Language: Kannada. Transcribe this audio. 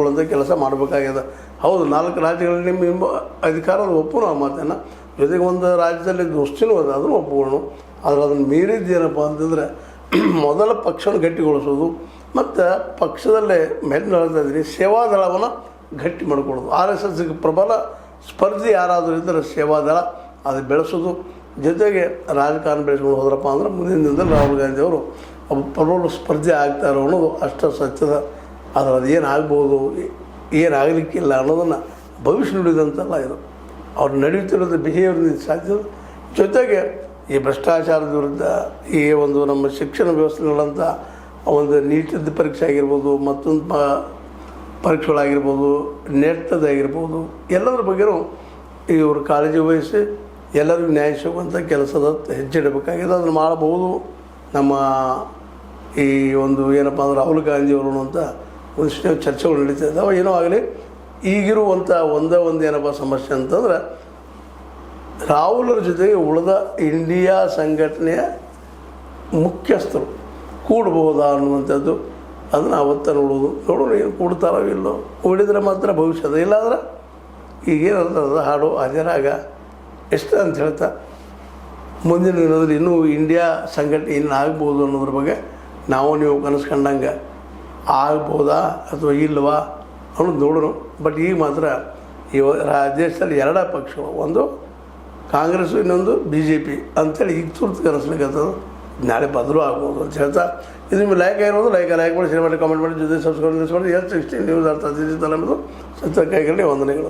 ಅಂತ ಕೆಲಸ ಮಾಡಬೇಕಾಗ್ಯದ. ಹೌದು, 4 ರಾಜ್ಯಗಳಲ್ಲಿ ನಿಮ್ಮ ಅಧಿಕಾರದ ಒಪ್ಪುನು ಆ ಮಾತನ್ನು, ಜೊತೆಗೆ ಒಂದು ರಾಜ್ಯದಲ್ಲಿ ದೋಸ್ತಿನೂ ಅದ, ಅದನ್ನು ಒಪ್ಪುಗಳು. ಆದರೆ ಅದನ್ನು ಮೀರಿದ್ದೇನಪ್ಪ ಅಂತಂದರೆ ಮೊದಲ ಪಕ್ಷವನ್ನು ಗಟ್ಟಿಗೊಳಿಸೋದು ಮತ್ತು ಪಕ್ಷದಲ್ಲೇ ಮೇಲೆ ಹೇಳ್ತಾ ಇದ್ದೀನಿ ಸೇವಾದಳವನ್ನು ಗಟ್ಟಿ ಮಾಡಿಕೊಳ್ಳೋದು. RSSಗೆ ಪ್ರಬಲ ಸ್ಪರ್ಧಿ ಯಾರಾದರೂ ಇದ್ದರೆ ಸೇವಾದಳ ಅದು ಬೆಳೆಸೋದು. ಜೊತೆಗೆ ರಾಜಕಾರಣ ಬೆಳೆಸ್ಕೊಂಡು ಹೋದ್ರಪ್ಪ ಅಂದ್ರೆ ಮುಂದಿನ ದಿನದಲ್ಲಿ ರಾಹುಲ್ ಗಾಂಧಿ ಅವರು ಪ್ರಬಲ ಸ್ಪರ್ಧೆ ಆಗ್ತಾರೆ ಅನ್ನೋದು ಅಷ್ಟು ಸತ್ಯದ. ಆದರೆ ಅದು ಏನಾಗ್ಬೋದು, ಏನಾಗಲಿಕ್ಕಿಲ್ಲ ಅನ್ನೋದನ್ನು ಭವಿಷ್ಯ ನುಡಿದಂತಲ್ಲ ಇದು. ಅವ್ರು ನಡೆಯುತ್ತಿರೋದು ಬಿಹೇವಿಯರ್ ಸಾಧ್ಯ. ಜೊತೆಗೆ ಈ ಭ್ರಷ್ಟಾಚಾರದ ವಿರುದ್ಧ ಈ ಒಂದು ನಮ್ಮ ಶಿಕ್ಷಣ ವ್ಯವಸ್ಥೆಗಳಂಥ ಒಂದು ನೀಟದ ಪರೀಕ್ಷೆ ಆಗಿರ್ಬೋದು, ಮತ್ತೊಂದು ಪರೀಕ್ಷೆಗಳಾಗಿರ್ಬೋದು, ನೆಟ್ಟದಾಗಿರ್ಬೋದು, ಎಲ್ಲದರ ಬಗ್ಗೆಯೂ ಇವರು ಕಾಳಜಿ ವಹಿಸಿ ಎಲ್ಲರಿಗೂ ನ್ಯಾಯ ಸಿಗುವಂಥ ಕೆಲಸದ ಹೆಜ್ಜೆ ಇಡಬೇಕಾಗಿದೆ. ಅದನ್ನು ಮಾಡಬಹುದು. ನಮ್ಮ ಈ ಒಂದು ಏನಪ್ಪ ಅಂದ್ರೆ ರಾಹುಲ್ ಗಾಂಧಿಯವರು ಅಂತ ಒಂದಿಷ್ಟು ಚರ್ಚೆಗಳು ನಡೀತಾ ಇದ್ದಾವೆ. ಏನೋ ಆಗಲಿ, ಈಗಿರುವಂಥ ಒಂದೇ ಏನಪ್ಪ ಸಮಸ್ಯೆ ಅಂತಂದ್ರೆ ರಾಹುಲರ ಜೊತೆಗೆ ಉಳಿದ ಇಂಡಿಯಾ ಸಂಘಟನೆಯ ಮುಖ್ಯಸ್ಥರು ಕೂಡಬಹುದಾ ಅನ್ನುವಂಥದ್ದು. ಅದನ್ನು ಅವತ್ತ ನೋಡೋಣ ಏನು ಕೂಡ್ತಾರೋ ಇಲ್ಲೋ. ಕೂಡಿದರೆ ಮಾತ್ರ ಭವಿಷ್ಯದ, ಇಲ್ಲಾಂದ್ರೆ ಈಗೇನದ ಹಾಡು ಹಾಜರಾಗ ಎಷ್ಟು ಅಂತ ಹೇಳ್ತಾ ಮುಂದಿನ ದಿನದಲ್ಲಿ ಇನ್ನೂ ಇಂಡಿಯಾ ಸಂಘಟನೆ ಇನ್ನು ಆಗ್ಬೋದು ಅನ್ನೋದ್ರ ಬಗ್ಗೆ ನಾವು ನೀವು ಕನಸು ಕಂಡಂಗೆ ಆಗ್ಬೋದಾ ಅಥವಾ ಇಲ್ವಾ ಅನ್ನೋದು ನೋಡೋಣ. ಬಟ್ ಈಗ ಮಾತ್ರ ಈ ದೇಶದಲ್ಲಿ 2 ಪಕ್ಷಗಳು, ಒಂದು ಕಾಂಗ್ರೆಸ್ಸು, ಇನ್ನೊಂದು BJP ಅಂಥೇಳಿ ಈಗ ತುರ್ತು ಕನಸ್ಲಿಕ್ಕಂಥದ್ದು. ನಾಳೆ ಬದಲು ಆಗ್ಬೋದು ಅಂತ ಹೇಳ್ತಾ ಇದು ನಿಮಗೆ ಲೈಕ್ ಆಗಿರೋದು ಲೈಕ್ ಮಾಡಿ, ಶೇರ್ ಮಾಡಿ, ಕಾಮೆಂಟ್ ಮಾಡಿ, ಜೊತೆ ಸಬ್ಸ್ಕ್ರೈಬ್ ಮಾಡಿ. S16 ನ್ಯೂಸ್ ಅರ್ಥ ಅತಿಥಿ ತಲೆಂಬುದು ಸತ್ಯ ಕೈಗಳಲ್ಲಿ ವಂದನೆಗಳು.